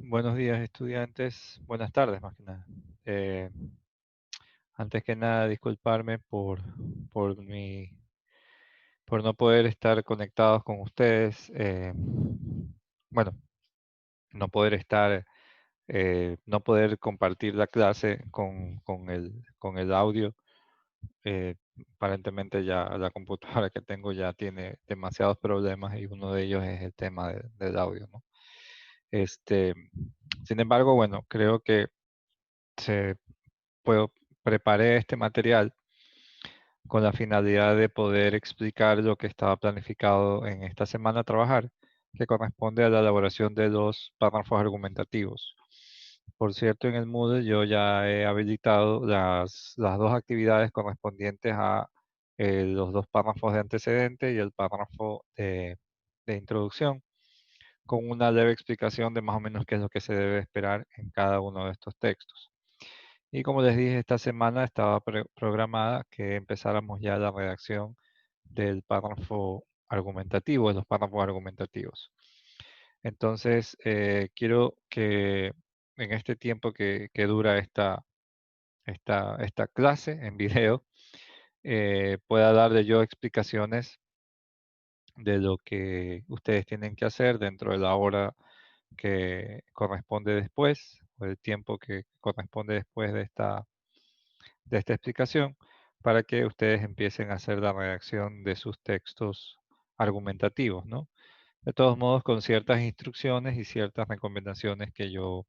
Buenos días, estudiantes. Buenas tardes, más que nada. Eh, Antes que nada, disculparme por por no poder estar conectados con ustedes. Bueno, no poder estar, no poder compartir la clase con el audio. Eh, Aparentemente ya la computadora que tengo ya tiene demasiados problemas y uno de ellos es el tema del audio, ¿no? Este, Sin embargo, bueno, creo que se puedo, preparé este material con la finalidad de poder explicar lo que estaba planificado en esta semana a trabajar, que corresponde a la elaboración de los párrafos argumentativos. Por cierto, en el Moodle yo ya he habilitado las dos actividades correspondientes a los dos párrafos de antecedente y el párrafo de introducción, con una leve explicación de más o menos qué es lo que se debe esperar en cada uno de estos textos. Y como les dije, esta semana estaba programada que empezáramos ya la redacción del párrafo argumentativo, de los párrafos argumentativos. Entonces, quiero que en este tiempo que dura esta clase en video, pueda darle yo explicaciones de lo que ustedes tienen que hacer dentro de la hora que corresponde después, o el tiempo que corresponde después de esta explicación, para que ustedes empiecen a hacer la redacción de sus textos argumentativos, ¿no? De todos modos, con ciertas instrucciones y ciertas recomendaciones que yo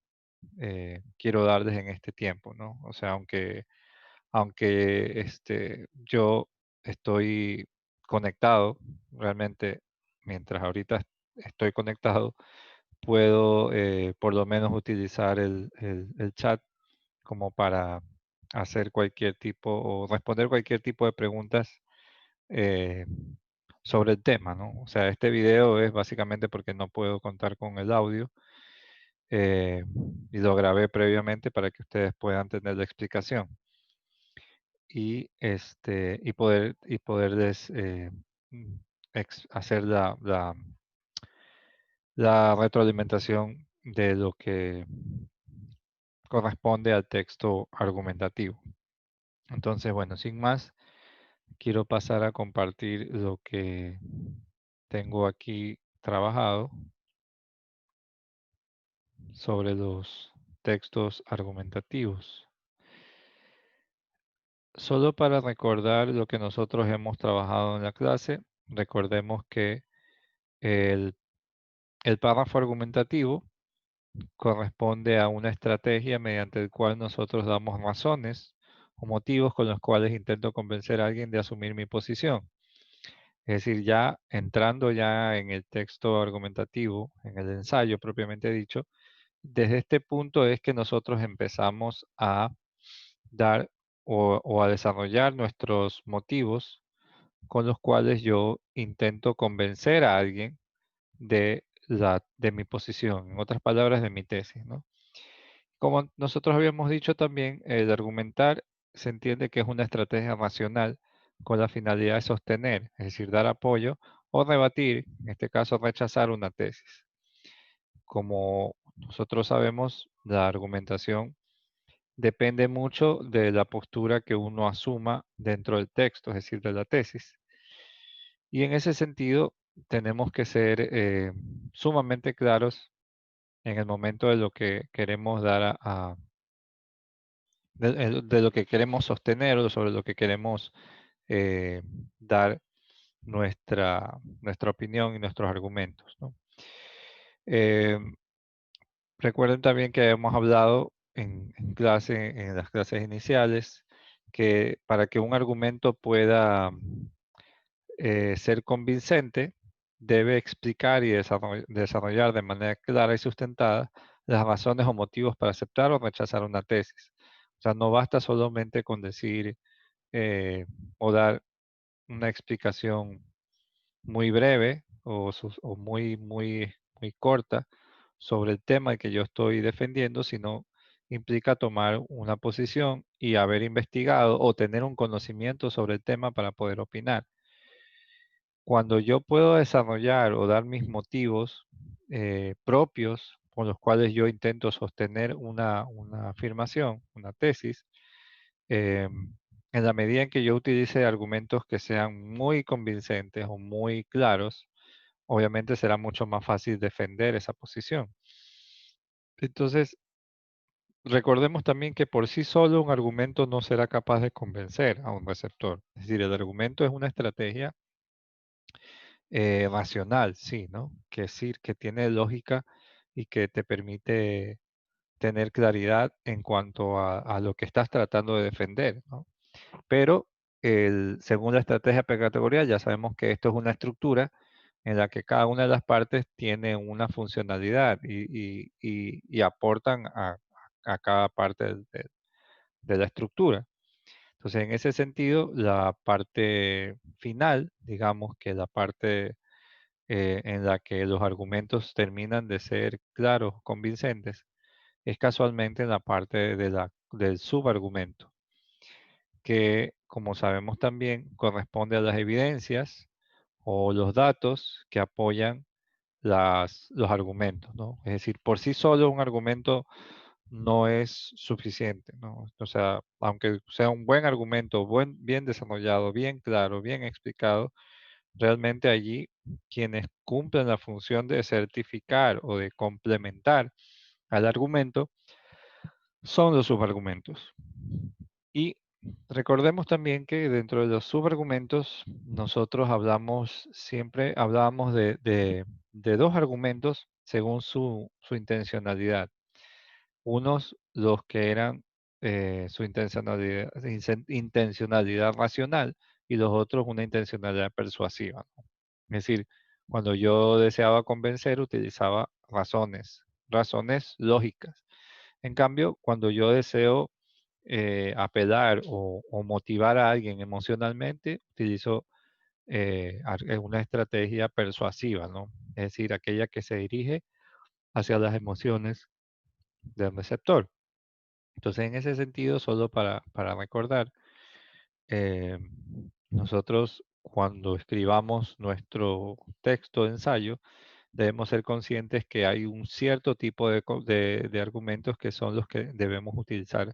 quiero darles en este tiempo, ¿no? O sea, aunque yo estoy conectado, realmente, mientras ahorita estoy conectado, puedo por lo menos utilizar el chat como para hacer cualquier tipo o responder cualquier tipo de preguntas eh, sobre el tema, ¿no? O sea, este video es básicamente porque no puedo contar con el audio eh, y lo grabé previamente para que ustedes puedan tener la explicación y y poderles hacer la retroalimentación de lo que corresponde al texto argumentativo. Entonces, bueno, sin más, quiero pasar a compartir lo que tengo aquí trabajado sobre los textos argumentativos. Solo para recordar lo que nosotros hemos trabajado en la clase, recordemos que el, el párrafo argumentativo corresponde a una estrategia mediante el cual nosotros damos razones o motivos con los cuales intento convencer a alguien de asumir mi posición. Es decir, ya entrando ya en el texto argumentativo, en el ensayo propiamente dicho, desde este punto es que nosotros empezamos a dar o a desarrollar nuestros motivos con los cuales yo intento convencer a alguien de mi posición, en otras palabras, de mi tesis, ¿no? Como nosotros habíamos dicho también, el argumentar se entiende que es una estrategia racional con la finalidad de sostener, es decir, dar apoyo o rebatir, en este caso rechazar una tesis. Como nosotros sabemos, la argumentación depende mucho de la postura que uno asuma dentro del texto, es decir, de la tesis. Y en ese sentido, tenemos que ser sumamente claros en el momento de lo que queremos dar de lo que queremos sostener o sobre lo que queremos eh, dar nuestra opinión y nuestros argumentos, ¿no? Eh, Recuerden también que hemos hablado en clase, en las clases iniciales, que para que un argumento pueda ser convincente, debe explicar y desarrollar de manera clara y sustentada las razones o motivos para aceptar o rechazar una tesis. O sea, no basta solamente con decir eh, o dar una explicación muy breve o muy corta sobre el tema que yo estoy defendiendo, sino implica tomar una posición y haber investigado o tener un conocimiento sobre el tema para poder opinar. Cuando yo puedo desarrollar o dar mis motivos propios, con los cuales yo intento sostener una afirmación, una tesis, en la medida en que yo utilice argumentos que sean muy convincentes o muy claros, obviamente será mucho más fácil defender esa posición. Entonces, recordemos también que por sí solo un argumento no será capaz de convencer a un receptor. Es decir, el argumento es una estrategia racional, sí, ¿no? Que decir, que tiene lógica y que te permite tener claridad en cuanto a lo que estás tratando de defender, ¿no? Pero según la estrategia precategorial, ya sabemos que esto es una estructura en la que cada una de las partes tiene una funcionalidad y aportan a cada parte de la estructura. Entonces, en ese sentido, la parte final, digamos que la parte en la que los argumentos terminan de ser claros, convincentes, es casualmente en la parte del subargumento, que, como sabemos también, corresponde a las evidencias o los datos que apoyan los argumentos, ¿no? Es decir, por sí solo un argumento no es suficiente, ¿no? O sea, aunque sea un buen argumento, bien desarrollado, bien claro, bien explicado, realmente allí quienes cumplen la función de certificar o de complementar al argumento son los subargumentos. Y recordemos también que dentro de los subargumentos nosotros siempre hablábamos de dos argumentos según su intencionalidad. Unos los que eran su intencionalidad racional y los otros una intencionalidad persuasiva, ¿no? Es decir, cuando yo deseaba convencer utilizaba razones lógicas. En cambio, cuando yo deseo apelar o motivar a alguien emocionalmente, utilizo una estrategia persuasiva, ¿no? Es decir, aquella que se dirige hacia las emociones del receptor. Entonces, en ese sentido, solo para recordar, eh, nosotros cuando escribamos nuestro texto de ensayo, debemos ser conscientes que hay un cierto tipo de argumentos que son los que debemos utilizar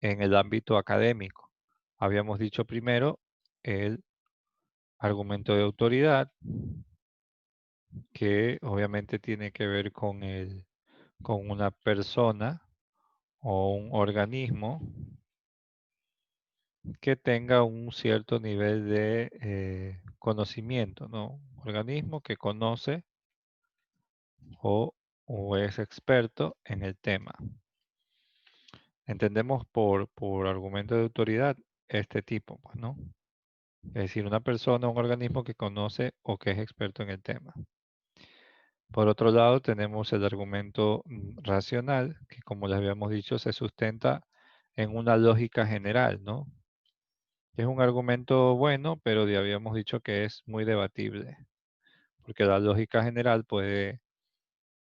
en el ámbito académico. Habíamos dicho primero el argumento de autoridad, que obviamente tiene que ver con una persona o un organismo que tenga un cierto nivel de conocimiento, ¿no? Un organismo que conoce o, o es experto en el tema. Entendemos por argumento de autoridad este tipo, pues, ¿no? Es decir, una persona o un organismo que conoce o que es experto en el tema. Por otro lado, tenemos el argumento racional, que como les habíamos dicho, se sustenta en una lógica general, ¿no? Es un argumento bueno, pero ya habíamos dicho que es muy debatible, porque la lógica general puede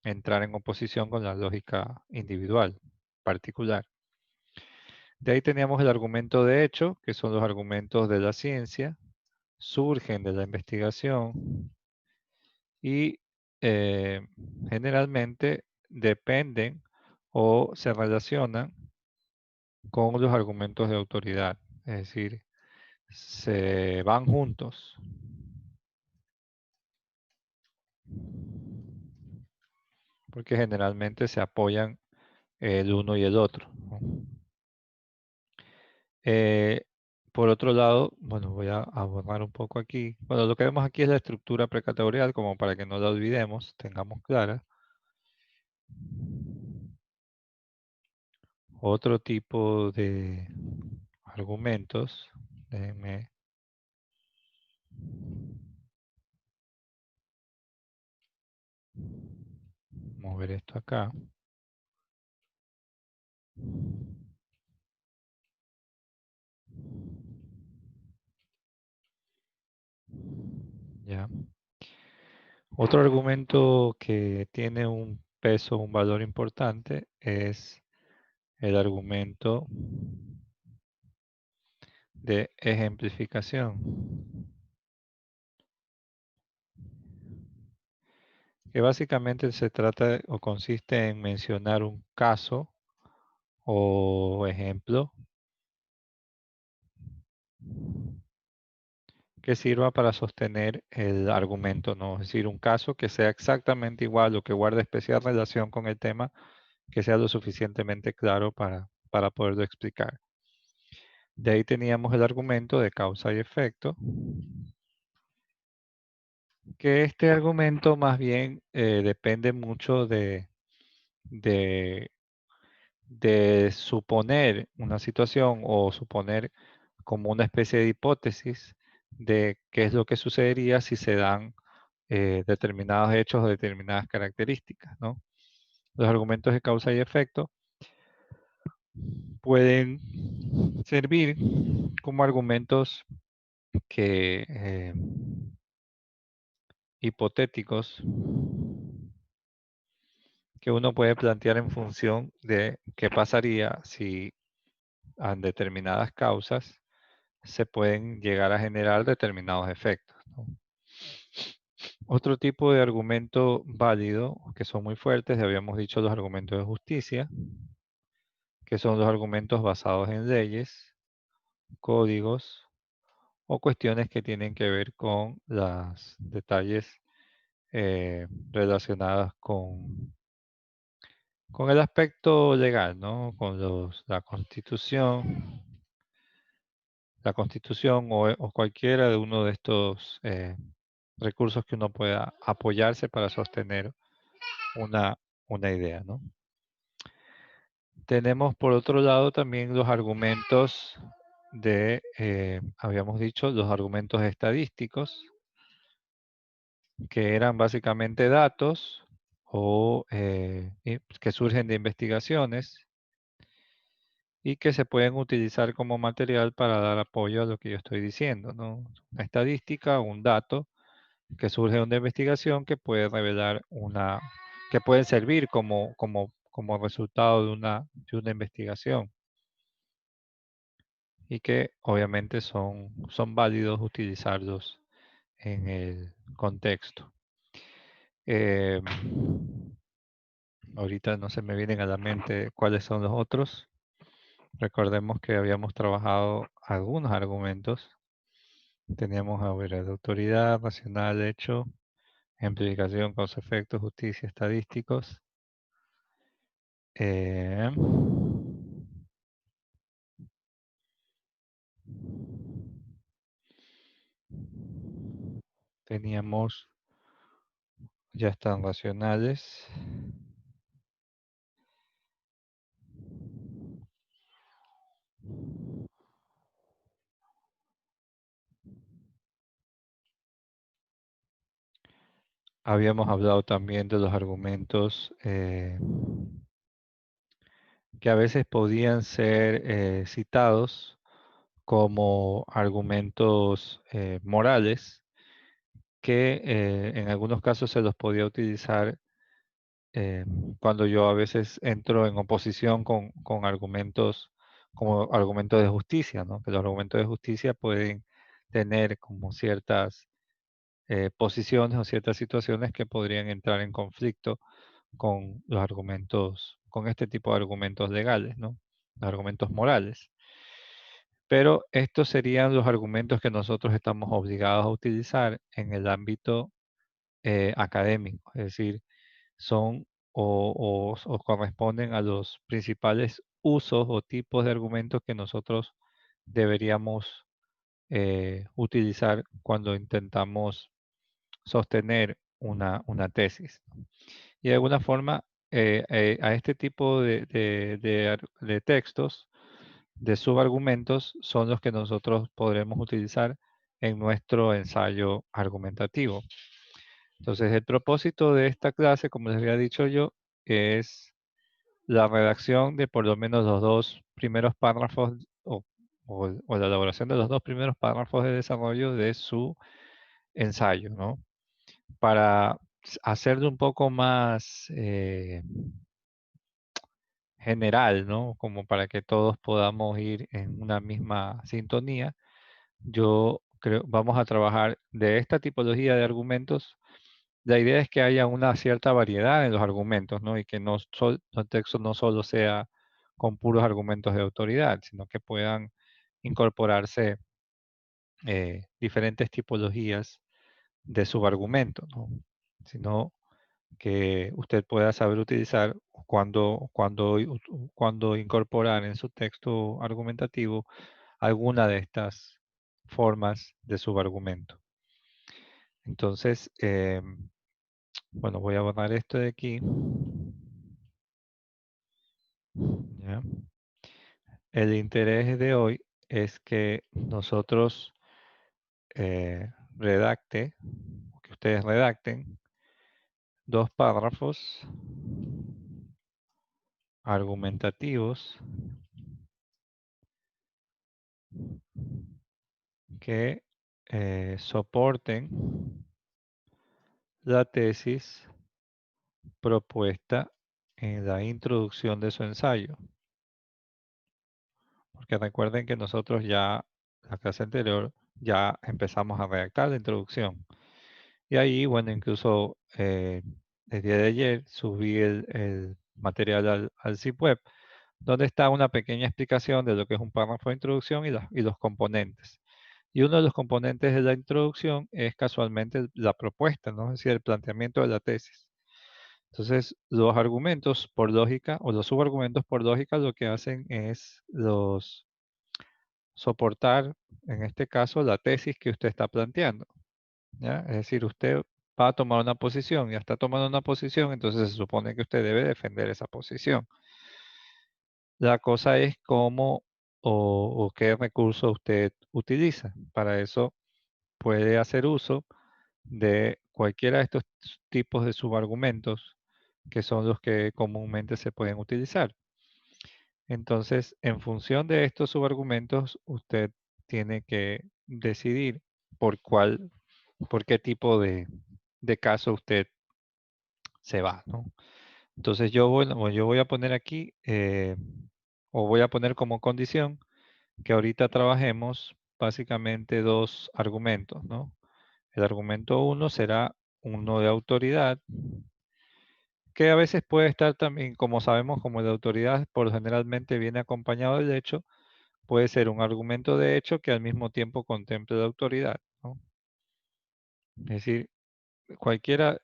entrar en oposición con la lógica individual, particular. De ahí teníamos el argumento de hecho, que son los argumentos de la ciencia, surgen de la investigación y generalmente dependen o se relacionan con los argumentos de autoridad, es decir, se van juntos. Porque generalmente se apoyan el uno y el otro, ¿no? Eh, por otro lado, bueno, voy a abordar un poco aquí. Bueno, lo que vemos aquí es la estructura precategorial, como para que no la olvidemos, tengamos clara. Otro tipo de argumentos, déjenme mover esto acá. Ya. Otro argumento que tiene un peso, un valor importante es el argumento de ejemplificación. que básicamente se trata o consiste en mencionar un caso o ejemplo que sirva para sostener el argumento, ¿no? Es decir, un caso que sea exactamente igual o que guarde especial relación con el tema, que sea lo suficientemente claro para poderlo explicar. De ahí teníamos el argumento de causa y efecto, que este argumento más bien depende mucho de, de suponer una situación o suponer como una especie de hipótesis de qué es lo que sucedería si se dan determinados hechos o determinadas características, ¿no? Los argumentos de causa y efecto pueden servir como argumentos que hipotéticos que uno puede plantear en función de qué pasaría si a determinadas causas se pueden llegar a generar determinados efectos, ¿no? Otro tipo de argumento válido, que son muy fuertes, habíamos dicho los argumentos de justicia, que son los argumentos basados en leyes, códigos o cuestiones que tienen que ver con los detalles relacionados con el aspecto legal, ¿no? Con la constitución o cualquiera de uno de estos recursos que uno pueda apoyarse para sostener una, una idea, ¿no? Tenemos por otro lado también los argumentos habíamos dicho, los argumentos estadísticos, que eran básicamente datos que surgen de investigaciones y que se pueden utilizar como material para dar apoyo a lo que yo estoy diciendo, ¿no? Una estadística, un dato que surge de una investigación que puede revelar que puede servir como resultado de una investigación y que obviamente son válidos utilizarlos en el contexto. Eh, Ahorita no se me vienen a la mente cuáles son los otros. Recordemos que habíamos trabajado algunos argumentos. Teníamos, a ver, de autoridad, racional, hecho, implicación, causa, efecto, justicia, estadísticos. Eh, Teníamos, ya están racionales. Habíamos hablado también de los argumentos que a veces podían ser citados como argumentos morales, que en algunos casos se los podía utilizar cuando yo a veces entro en oposición con argumentos como argumentos de justicia, ¿no? Que los argumentos de justicia pueden tener como ciertas posiciones o ciertas situaciones que podrían entrar en conflicto con los argumentos, con este tipo de argumentos legales, ¿no? Los argumentos morales. Pero estos serían los argumentos que nosotros estamos obligados a utilizar en el ámbito académico, es decir, son o corresponden a los principales usos o tipos de argumentos que nosotros deberíamos utilizar cuando intentamos sostener una tesis. Y de alguna forma, a este tipo de textos, de subargumentos, son los que nosotros podremos utilizar en nuestro ensayo argumentativo. Entonces, el propósito de esta clase, como les había dicho yo, es la redacción de por lo menos los dos primeros párrafos o la elaboración de los dos primeros párrafos de desarrollo de su ensayo, ¿no? Para hacerlo un poco más general, ¿no? Como para que todos podamos ir en una misma sintonía. Yo creo, vamos a trabajar de esta tipología de argumentos, la idea es que haya una cierta variedad en los argumentos, ¿no? Y que el texto no solo sea con puros argumentos de autoridad, sino que puedan incorporarse diferentes tipologías de subargumento, ¿no? Sino que usted pueda saber utilizar cuando incorporar en su texto argumentativo alguna de estas formas de subargumento. Entonces, bueno, voy a borrar esto de aquí. ¿Ya? El interés de hoy es que nosotros eh, redacte, que ustedes redacten 2 párrafos argumentativos que soporten la tesis propuesta en la introducción de su ensayo. Porque recuerden que nosotros ya, la clase anterior, ya empezamos a redactar la introducción. Y ahí, bueno, incluso el día de ayer subí el material al sitio web, donde está una pequeña explicación de lo que es un párrafo de introducción y los componentes. Y uno de los componentes de la introducción es casualmente la propuesta, ¿no? Es decir, el planteamiento de la tesis. Entonces, los argumentos por lógica o los subargumentos por lógica lo que hacen es soportar, en este caso, la tesis que usted está planteando, ¿ya? Es decir, usted va a tomar una posición, ya está tomando una posición, entonces se supone que usted debe defender esa posición. La cosa es cómo o qué recurso usted utiliza. Para eso puede hacer uso de cualquiera de estos tipos de subargumentos que son los que comúnmente se pueden utilizar. Entonces, en función de estos subargumentos, usted tiene que decidir por por qué tipo de caso usted se va, ¿no? Entonces yo voy a poner aquí, o voy a poner como condición que ahorita trabajemos básicamente 2 argumentos, ¿no? El argumento uno será uno de autoridad, que a veces puede estar también, como sabemos, como de autoridad, por generalmente viene acompañado del hecho, puede ser un argumento de hecho que al mismo tiempo contemple la autoridad, ¿no? Es decir, cualquiera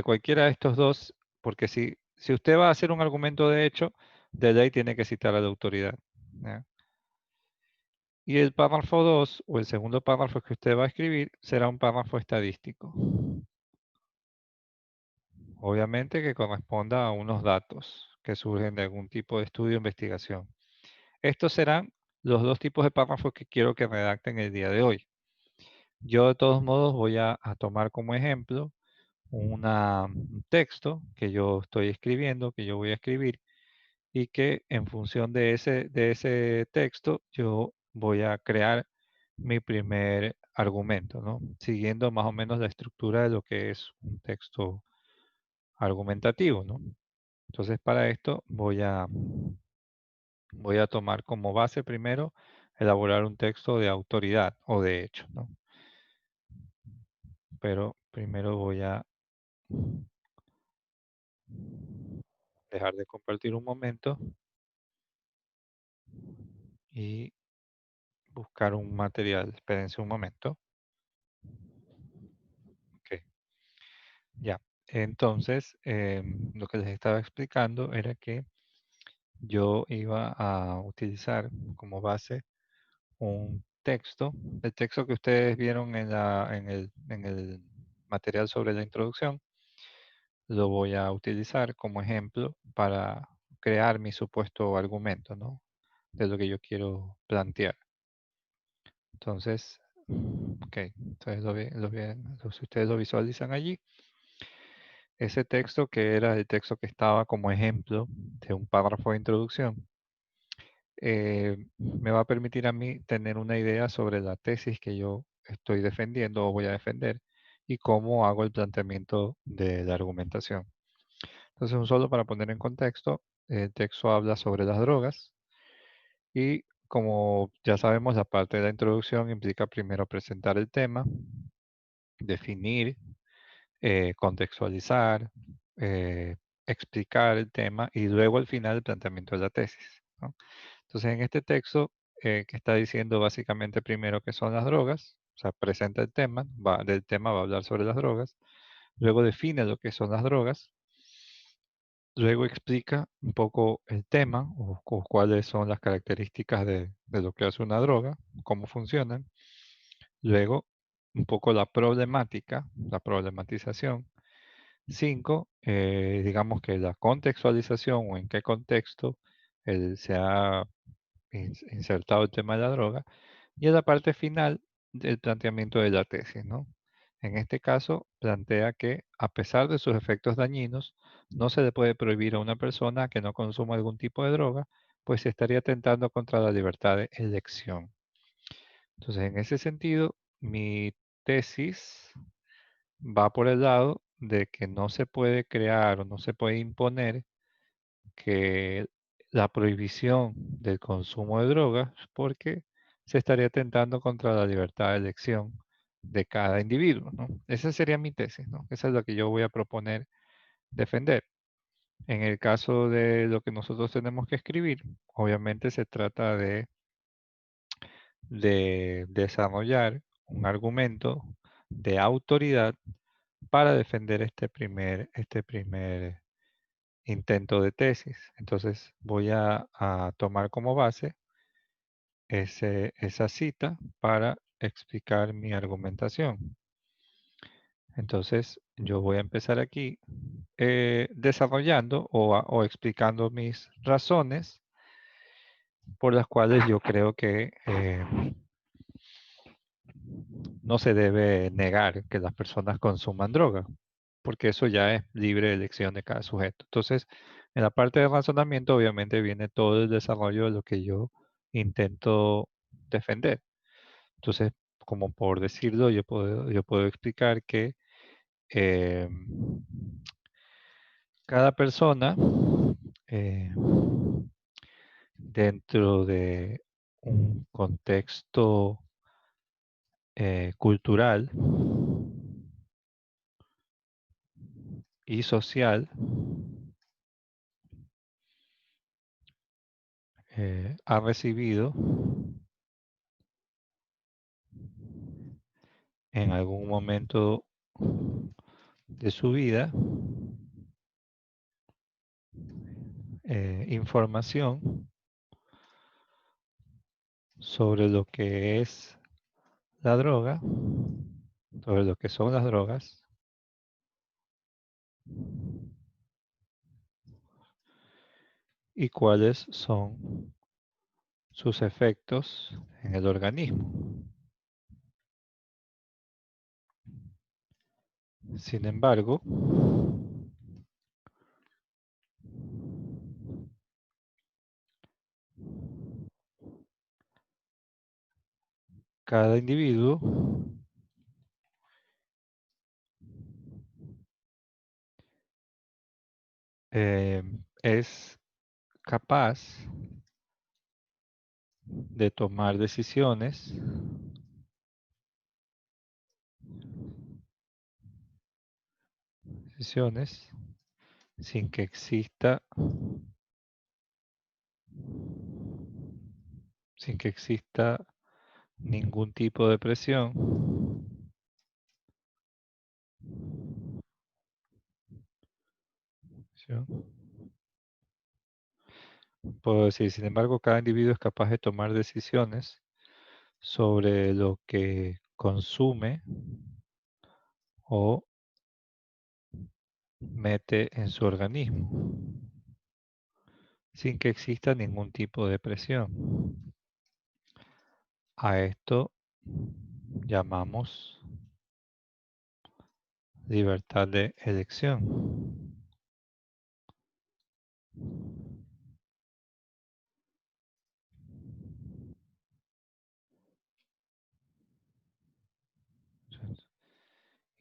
cualquiera de estos dos, porque si usted va a hacer un argumento de hecho, de ley tiene que citar a la autoridad, ¿ya? Y el párrafo 2 o el segundo párrafo que usted va a escribir será un párrafo estadístico. Obviamente que corresponda a unos datos que surgen de algún tipo de estudio o investigación. Estos serán los 2 tipos de párrafos que quiero que redacten el día de hoy. Yo de todos modos voy a tomar como ejemplo un texto que yo estoy escribiendo, que yo voy a escribir, y que en función de ese texto yo voy a crear mi primer argumento, ¿no? Siguiendo más o menos la estructura de lo que es un texto argumentativo, ¿no? Entonces para esto voy a tomar como base primero elaborar un texto de autoridad o de hecho, ¿no? Pero primero voy a dejar de compartir un momento y buscar un material. Espérense un momento. Ok, ya. Entonces, lo que les estaba explicando era que yo iba a utilizar como base un texto, el texto que ustedes vieron en el material sobre la introducción, lo voy a utilizar como ejemplo para crear mi supuesto argumento, ¿no? De lo que yo quiero plantear. Entonces, ok, entonces si ustedes lo visualizan allí, ese texto que era el texto que estaba como ejemplo de un párrafo de introducción, me va a permitir a mí tener una idea sobre la tesis que yo estoy defendiendo o voy a defender y cómo hago el planteamiento de la argumentación. Entonces, solo para poner en contexto, el texto habla sobre las drogas y como ya sabemos, la parte de la introducción implica primero presentar el tema, definir contextualizar, explicar el tema y luego al final el planteamiento de la tesis, ¿no? Entonces, en este texto que está diciendo básicamente primero qué son las drogas, o sea, presenta el tema, del tema va a hablar sobre las drogas, luego define lo que son las drogas, luego explica un poco el tema o cuáles son las características de lo que hace una droga, cómo funcionan, luego un poco la problemática, la problematización. 5, digamos que la contextualización o en qué contexto se ha insertado el tema de la droga. Y en la parte final del planteamiento de la tesis, ¿no? En este caso, plantea que a pesar de sus efectos dañinos, no se le puede prohibir a una persona que no consuma algún tipo de droga, pues se estaría atentando contra la libertad de elección. Entonces, en ese sentido, mi tesis va por el lado de que no se puede crear o no se puede imponer que la prohibición del consumo de drogas porque se estaría atentando contra la libertad de elección de cada individuo, ¿no? Esa sería mi tesis, ¿no? Esa es lo que yo voy a proponer defender. En el caso de lo que nosotros tenemos que escribir, obviamente se trata de desarrollar un argumento de autoridad para defender este primer intento de tesis. Entonces voy a tomar como base esa cita para explicar mi argumentación. Entonces yo voy a empezar aquí desarrollando o explicando mis razones por las cuales yo creo que no se debe negar que las personas consuman droga, porque eso ya es libre elección de cada sujeto. Entonces, en la parte de razonamiento, obviamente viene todo el desarrollo de lo que yo intento defender. Entonces, como por decirlo, yo puedo explicar que eh, cada persona eh, dentro de un contexto cultural y social ha recibido en algún momento de su vida información sobre lo que es la droga, sobre lo que son las drogas y cuáles son sus efectos en el organismo. Sin embargo, cada individuo es capaz de tomar decisiones sin que exista ningún tipo de presión, ¿sí? Puedo decir, sin embargo, cada individuo es capaz de tomar decisiones sobre lo que consume o mete en su organismo, sin que exista ningún tipo de presión. A esto llamamos libertad de elección.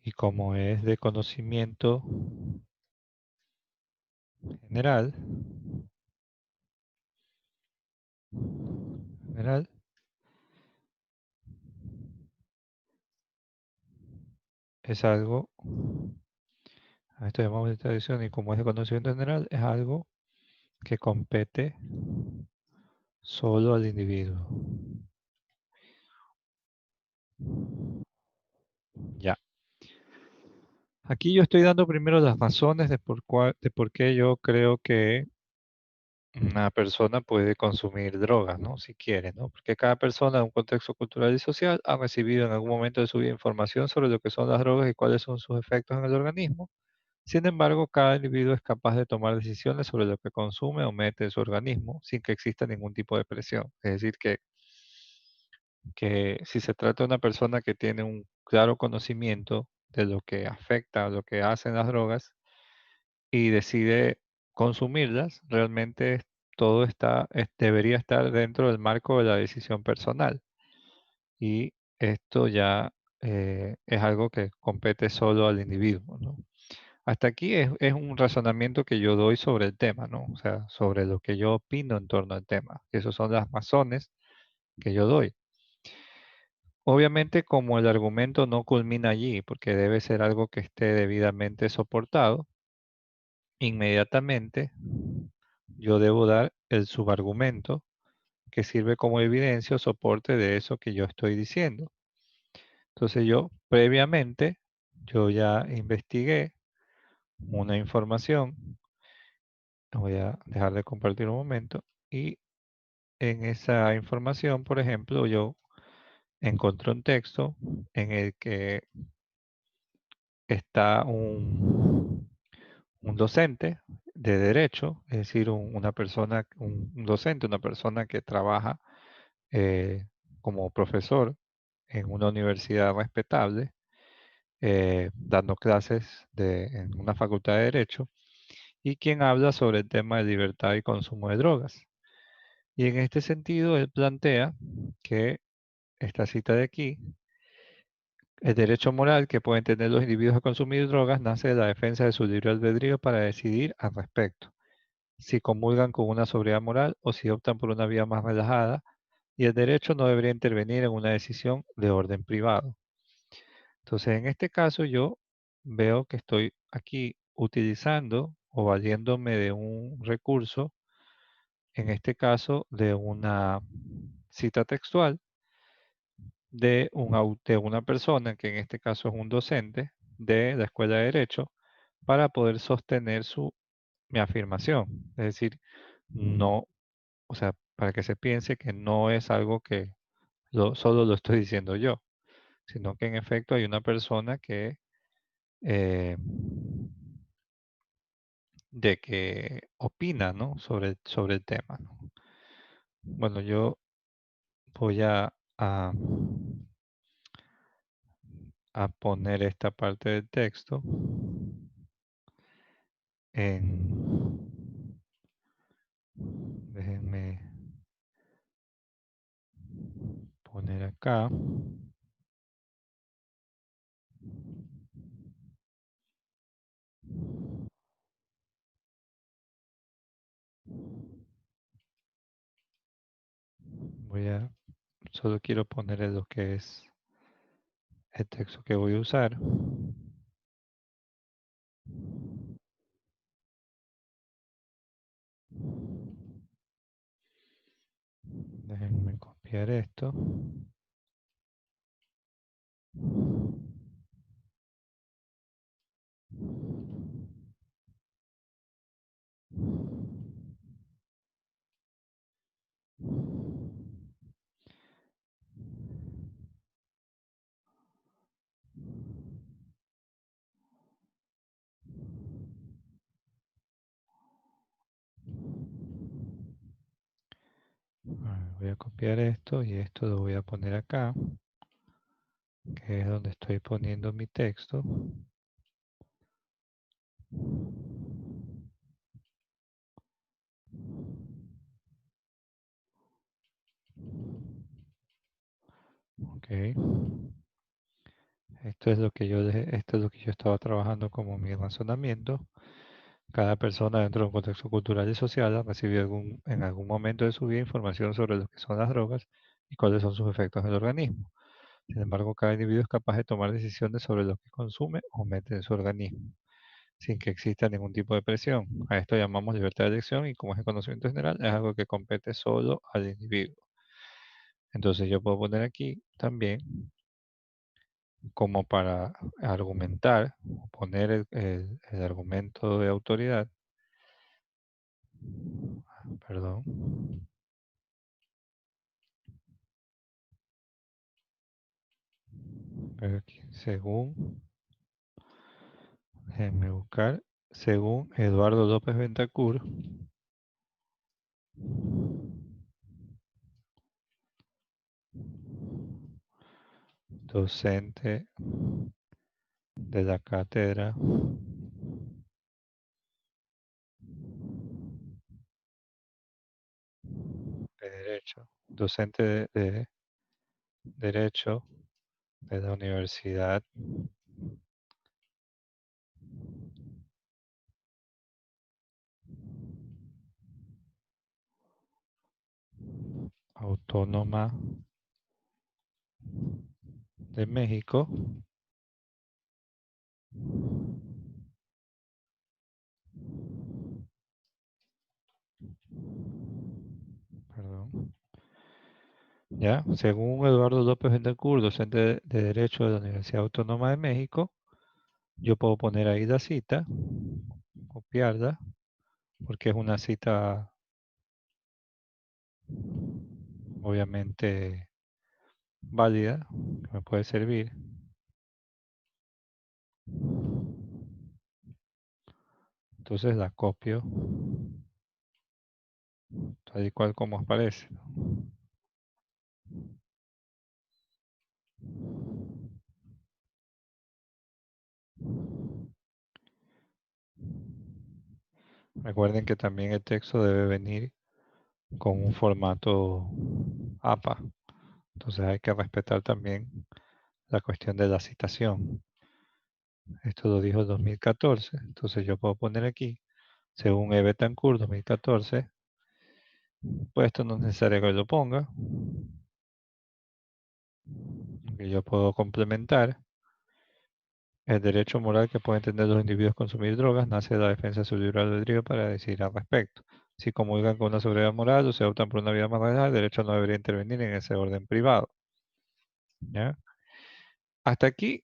Y como es de conocimiento general, general, es algo A esto llamamos de adicción y como es de conocimiento general, es algo que compete solo al individuo. Ya. Aquí yo estoy dando primero las razones de por qué yo creo que una persona puede consumir drogas, ¿no? Si quiere, ¿no? Porque cada persona en un contexto cultural y social ha recibido en algún momento de su vida información sobre lo que son las drogas y cuáles son sus efectos en el organismo. Sin embargo, cada individuo es capaz de tomar decisiones sobre lo que consume o mete en su organismo sin que exista ningún tipo de presión. Es decir, que si se trata de una persona que tiene un claro conocimiento de lo que afecta, lo que hacen las drogas, y decide consumirlas, realmente todo debería estar dentro del marco de la decisión personal. Y esto ya es algo que compete solo al individuo, ¿no? Hasta aquí es un razonamiento que yo doy sobre el tema, ¿no? O sea, sobre lo que yo opino en torno al tema. Esas son las razones que yo doy. Obviamente, como el argumento no culmina allí, porque debe ser algo que esté debidamente soportado, inmediatamente yo debo dar el subargumento que sirve como evidencia o soporte de eso que yo estoy diciendo. Entonces yo previamente, yo ya investigué una información, voy a dejar de compartir un momento, y en esa información, por ejemplo, yo encontré un texto en el que está un docente de derecho, es decir, una persona, un docente, una persona que trabaja eh, como profesor en una universidad respetable, dando clases en una facultad de Derecho, y quien habla sobre el tema de libertad y consumo de drogas. Y en este sentido, él plantea que esta cita de aquí, el derecho moral que pueden tener los individuos a consumir drogas nace de la defensa de su libre albedrío para decidir al respecto, si comulgan con una sobriedad moral o si optan por una vía más relajada, y el derecho no debería intervenir en una decisión de orden privado. Entonces, en este caso yo veo que estoy aquí utilizando o valiéndome de un recurso, en este caso de una cita textual de una persona, que en este caso es un docente de la Escuela de Derecho, para poder sostener mi afirmación. Es decir, no, o sea, para que se piense que no es algo que solo lo estoy diciendo yo, sino que en efecto hay una persona que eh, de que opina, ¿no? Sobre el tema, ¿no? Bueno, yo voy a poner esta parte del texto en, déjenme poner acá, solo quiero poner lo que es el texto que voy a usar. Déjenme copiar esto. Voy a copiar esto y esto lo voy a poner acá, que es donde estoy poniendo mi texto. Ok. Esto es lo que yo estaba trabajando como mi razonamiento. Cada persona dentro de un contexto cultural y social ha recibido en algún momento de su vida información sobre lo que son las drogas y cuáles son sus efectos en el organismo. Sin embargo, cada individuo es capaz de tomar decisiones sobre lo que consume o mete en su organismo. sin que exista ningún tipo de presión. A esto llamamos libertad de elección y como es el conocimiento general, es algo que compete solo al individuo. Entonces yo puedo poner aquí también como para argumentar, poner el argumento de autoridad, perdón, aquí, según, déjenme buscar, según Eduardo López Ventacur, docente de la cátedra de Derecho, docente de Derecho de la Universidad Autónoma de México, perdón, ya, según Eduardo López Betancourt, docente de Derecho de la Universidad Autónoma de México, yo puedo poner ahí la cita, copiarla, porque es una cita obviamente válida, que me puede servir. Entonces la copio, tal y cual como aparece. Recuerden que también el texto debe venir con un formato APA. Entonces hay que respetar también la cuestión de la citación. Esto lo dijo el 2014. Entonces yo puedo poner aquí, según E. Betancourt 2014, pues esto no es necesario que lo ponga. Que yo puedo complementar. El derecho moral que pueden tener los individuos a consumir drogas nace de la defensa de su libre albedrío para decidir al respecto. Si comulgan con una sobriedad moral o se optan por una vida más relajada, el derecho no debería intervenir en ese orden privado. ¿Ya? Hasta aquí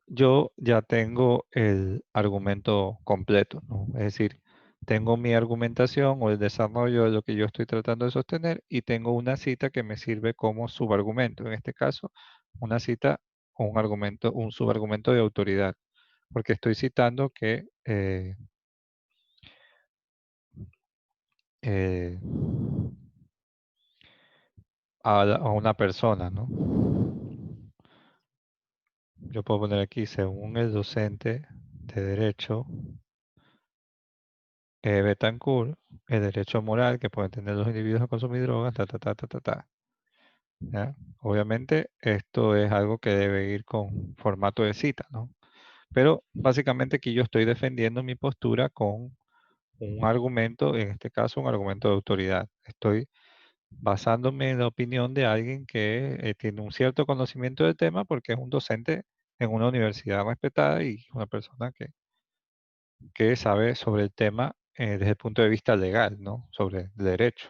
yo ya tengo el argumento completo, ¿no? Es decir, tengo mi argumentación o el desarrollo de lo que yo estoy tratando de sostener y tengo una cita que me sirve como subargumento. En este caso, una cita o un argumento, un subargumento de autoridad, porque estoy citando que eh, a una persona, ¿no? Yo puedo poner aquí, según el docente de Derecho Betancourt, el derecho moral que pueden tener los individuos a consumir drogas, ta, ta, ta, ta, ta, ta. ¿Ya? Obviamente esto es algo que debe ir con formato de cita, ¿no? Pero básicamente aquí yo estoy defendiendo mi postura con un argumento, en este caso un argumento de autoridad. Estoy basándome en la opinión de alguien que tiene un cierto conocimiento del tema porque es un docente en una universidad respetada y una persona que sabe sobre el tema desde el punto de vista legal, ¿no? Sobre el derecho.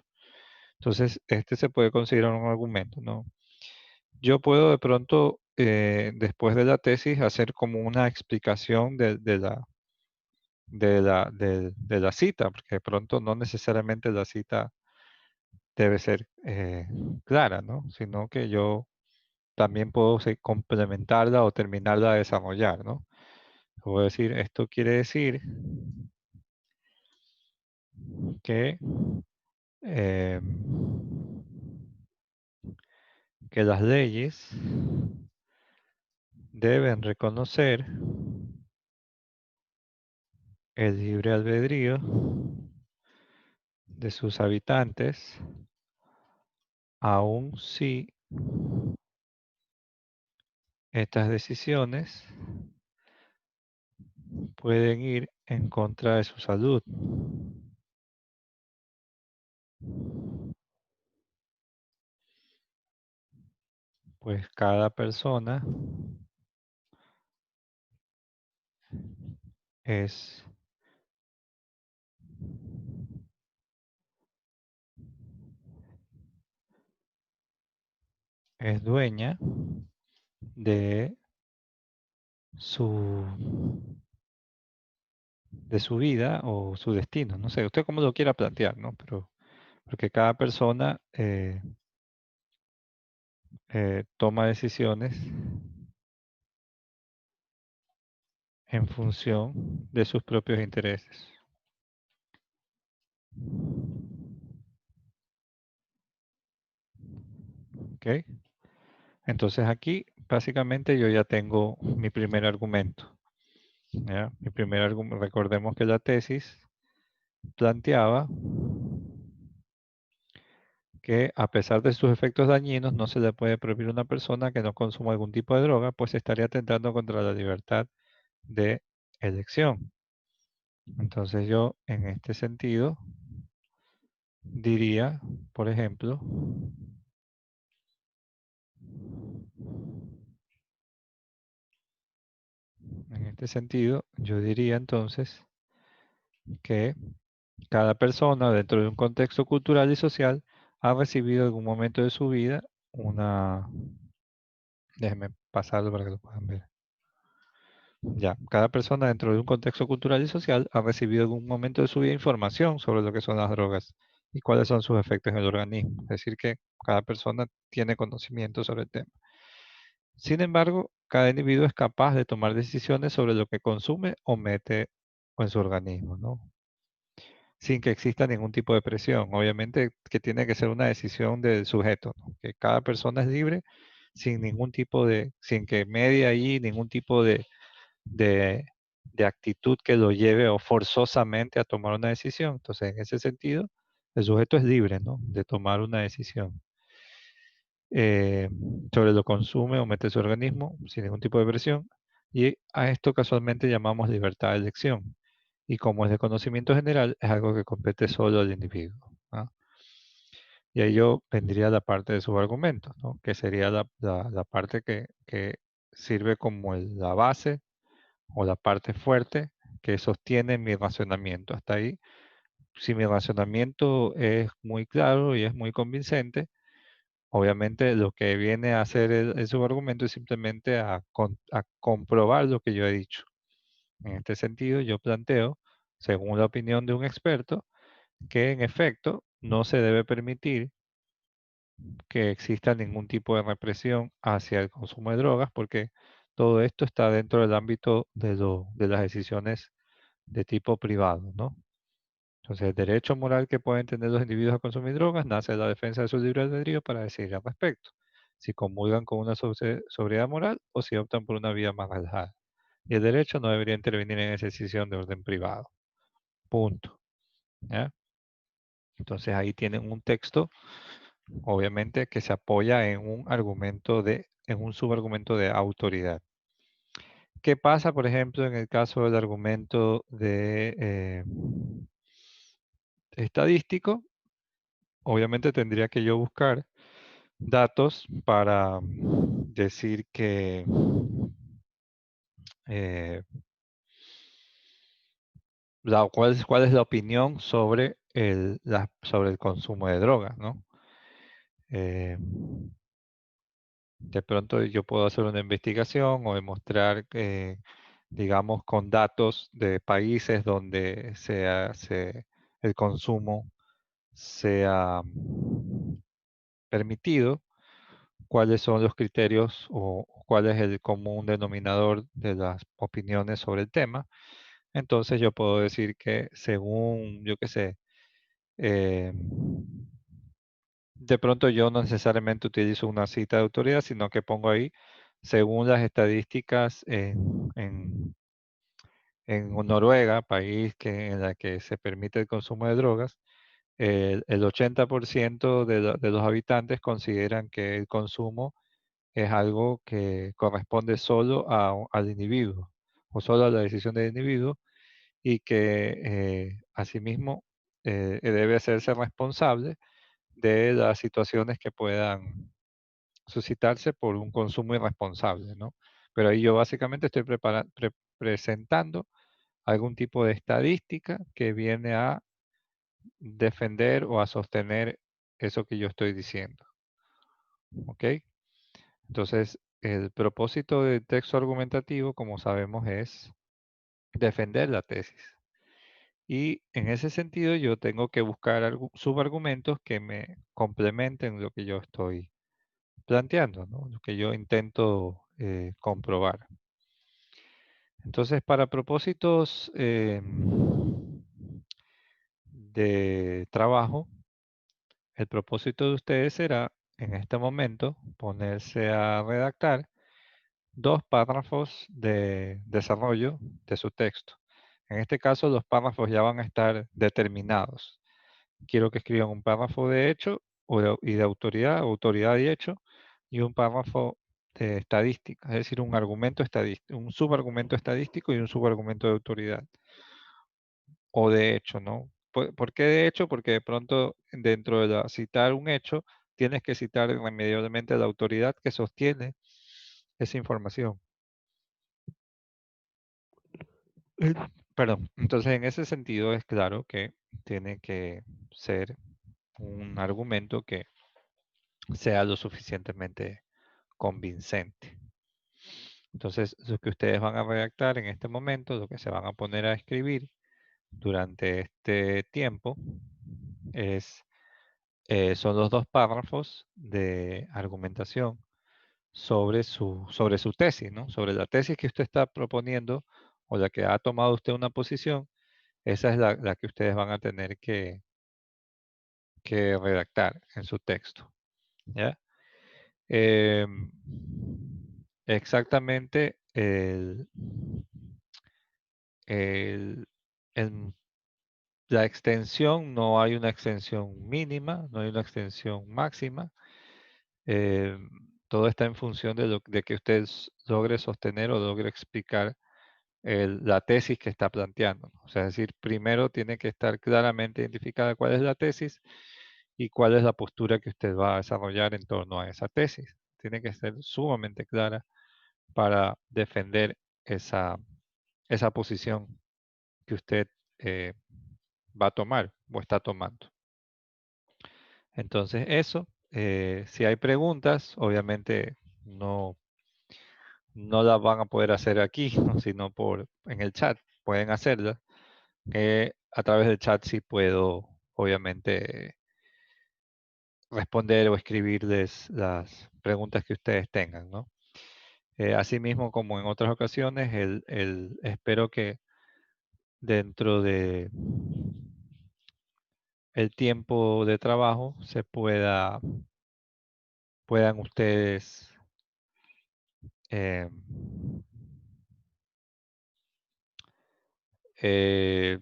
Entonces, este se puede considerar un argumento, ¿no? Yo puedo de pronto, después de la tesis, hacer como una explicación de la cita, porque de pronto no necesariamente la cita debe ser clara, ¿no? Sino que yo también puedo complementarla o terminarla de desarrollar, ¿no? Puedo decir, esto quiere decir que, em, que las leyes deben reconocer el libre albedrío de sus habitantes, aun si estas decisiones pueden ir en contra de su salud, pues cada persona es es dueña de su, de su vida o su destino. No sé, usted cómo lo quiera plantear, ¿no? Pero porque cada persona toma decisiones en función de sus propios intereses. ¿Ok? Entonces aquí básicamente yo ya tengo mi primer argumento. ¿Ya? Mi primer argumento, recordemos que la tesis planteaba que a pesar de sus efectos dañinos no se le puede prohibir a una persona que no consuma algún tipo de droga, pues estaría atentando contra la libertad de elección. Entonces yo en este sentido diría, por ejemplo, en este sentido, yo diría entonces que cada persona dentro de un contexto cultural y social ha recibido en algún momento de su vida una... Déjenme pasarlo para que lo puedan ver. Ya, cada persona dentro de un contexto cultural y social ha recibido en algún momento de su vida información sobre lo que son las drogas y cuáles son sus efectos en el organismo. Es decir, que cada persona tiene conocimiento sobre el tema. Sin embargo, cada individuo es capaz de tomar decisiones sobre lo que consume o mete en su organismo, ¿no? Sin que exista ningún tipo de presión. Obviamente que tiene que ser una decisión del sujeto, ¿no? Que cada persona es libre sin ningún tipo de, sin que medie ahí ningún tipo de, de actitud que lo lleve o forzosamente a tomar una decisión. Entonces, en ese sentido, el sujeto es libre, ¿no? De tomar una decisión eh, sobre lo que consume o mete en su organismo sin ningún tipo de presión. Y a esto casualmente llamamos libertad de elección. Y como es de conocimiento general, es algo que compete solo al individuo, ¿no? Y ahí yo vendría la parte de sus argumentos, ¿no? Que sería la parte que sirve como la base o la parte fuerte que sostiene mi razonamiento. Hasta ahí, si mi razonamiento es muy claro y es muy convincente, obviamente lo que viene a hacer el subargumento es simplemente a comprobar lo que yo he dicho. En este sentido, yo planteo, según la opinión de un experto, que en efecto no se debe permitir que exista ningún tipo de represión hacia el consumo de drogas, porque todo esto está dentro del ámbito de las decisiones de tipo privado, ¿no? Entonces, el derecho moral que pueden tener los individuos a consumir drogas nace de la defensa de su libre albedrío para decidir al respecto, si comulgan con una sobriedad moral o si optan por una vida más relajada. Y el derecho no debería intervenir en esa decisión de orden privado. Punto. ¿Ya? Entonces, ahí tienen un texto, obviamente, que se apoya en un argumento en un subargumento de autoridad. ¿Qué pasa, por ejemplo, en el caso del argumento de estadístico? Obviamente tendría que yo buscar datos para decir que eh, cuál es la opinión sobre sobre el consumo de drogas, ¿no? Eh, de pronto yo puedo hacer una investigación o demostrar que, digamos, con datos de países donde el consumo sea permitido, cuáles son los criterios o cuál es el común denominador de las opiniones sobre el tema. Entonces yo puedo decir que según, yo qué sé, eh, de pronto yo no necesariamente utilizo una cita de autoridad, sino que pongo ahí, según las estadísticas en Noruega, país en la que se permite el consumo de drogas, el 80% de los habitantes consideran que el consumo es algo que corresponde solo al individuo o solo a la decisión del individuo y que asimismo debe hacerse responsable de las situaciones que puedan suscitarse por un consumo irresponsable, ¿no? Pero ahí yo básicamente estoy presentando algún tipo de estadística que viene a defender o a sostener eso que yo estoy diciendo, ¿ok? Entonces, el propósito del texto argumentativo, como sabemos, es defender la tesis. Y en ese sentido yo tengo que buscar subargumentos que me complementen lo que yo estoy planteando, ¿no? Lo que yo intento comprobar. Entonces, para propósitos de trabajo, el propósito de ustedes será, en este momento, ponerse a redactar 2 párrafos de desarrollo de su texto. En este caso, los párrafos ya van a estar determinados. Quiero que escriban un párrafo de hecho y de autoridad, autoridad y hecho, y un párrafo de estadística, es decir, un argumento estadístico, un subargumento estadístico y un subargumento de autoridad o de hecho, ¿no? ¿Por qué de hecho? Porque de pronto dentro de citar un hecho, tienes que citar irremediablemente la autoridad que sostiene esa información. Eh, Perdón, entonces en ese sentido es claro que tiene que ser un argumento que sea lo suficientemente convincente. Entonces, lo que ustedes van a redactar en este momento, lo que se van a poner a escribir durante este tiempo, es, son los 2 párrafos de argumentación sobre su tesis, ¿no? Sobre la tesis que usted está proponiendo o la que ha tomado usted una posición, esa es la que ustedes van a tener que redactar en su texto, ¿ya? Em, exactamente el- el- la extensión, no hay una extensión mínima, no hay una extensión máxima. em, Todo está en función de que usted logre sostener o logre explicar la tesis que está planteando, ¿no? O sea, es decir, primero tiene que estar claramente identificada cuál es la tesis y cuál es la postura que usted va a desarrollar en torno a esa tesis. Tiene que ser sumamente clara para defender esa, esa posición que usted eh, va a tomar o está tomando. Entonces, eso, si hay preguntas, obviamente no, no las van a poder hacer aquí, ¿no? Sino en el chat. Pueden hacerlas. A través del chat sí puedo, obviamente, responder o escribirles las preguntas que ustedes tengan, ¿no? Asimismo, como en otras ocasiones, espero que dentro de el tiempo de trabajo puedan ustedes eh,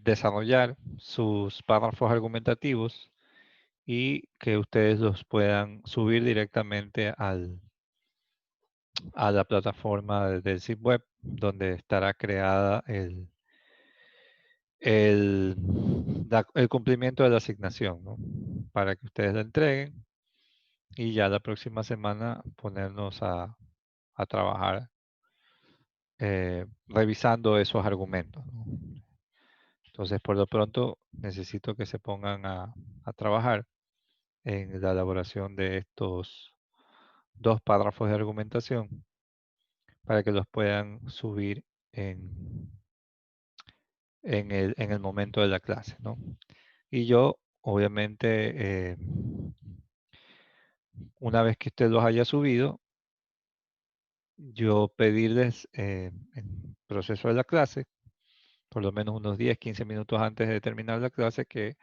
desarrollar sus párrafos argumentativos y que ustedes los puedan subir directamente a la plataforma del sitio web donde estará creada el, el cumplimiento de la asignación, ¿no? Para que ustedes la entreguen y ya la próxima semana ponernos a trabajar revisando esos argumentos, ¿no? Entonces, por lo pronto, necesito que se pongan a trabajar en la elaboración de estos 2 párrafos de argumentación para que los puedan subir en, en el momento de la clase, ¿no? Y yo, obviamente, una vez que usted los haya subido, yo pedirles en proceso de la clase, por lo menos unos 10, 15 minutos antes de terminar la clase, que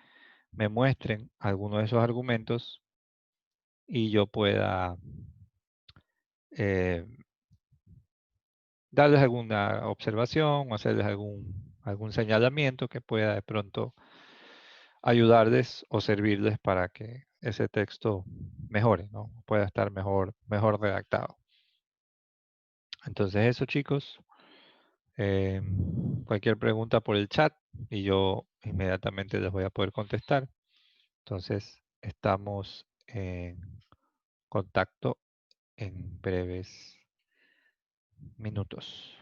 me muestren algunos de esos argumentos y yo pueda eh, darles alguna observación o hacerles algún señalamiento que pueda de pronto ayudarles o servirles para que ese texto mejore, ¿no? Pueda estar mejor redactado. Entonces eso, chicos. Cualquier pregunta por el chat y yo inmediatamente les voy a poder contestar. Entonces, estamos en contacto en breves minutos.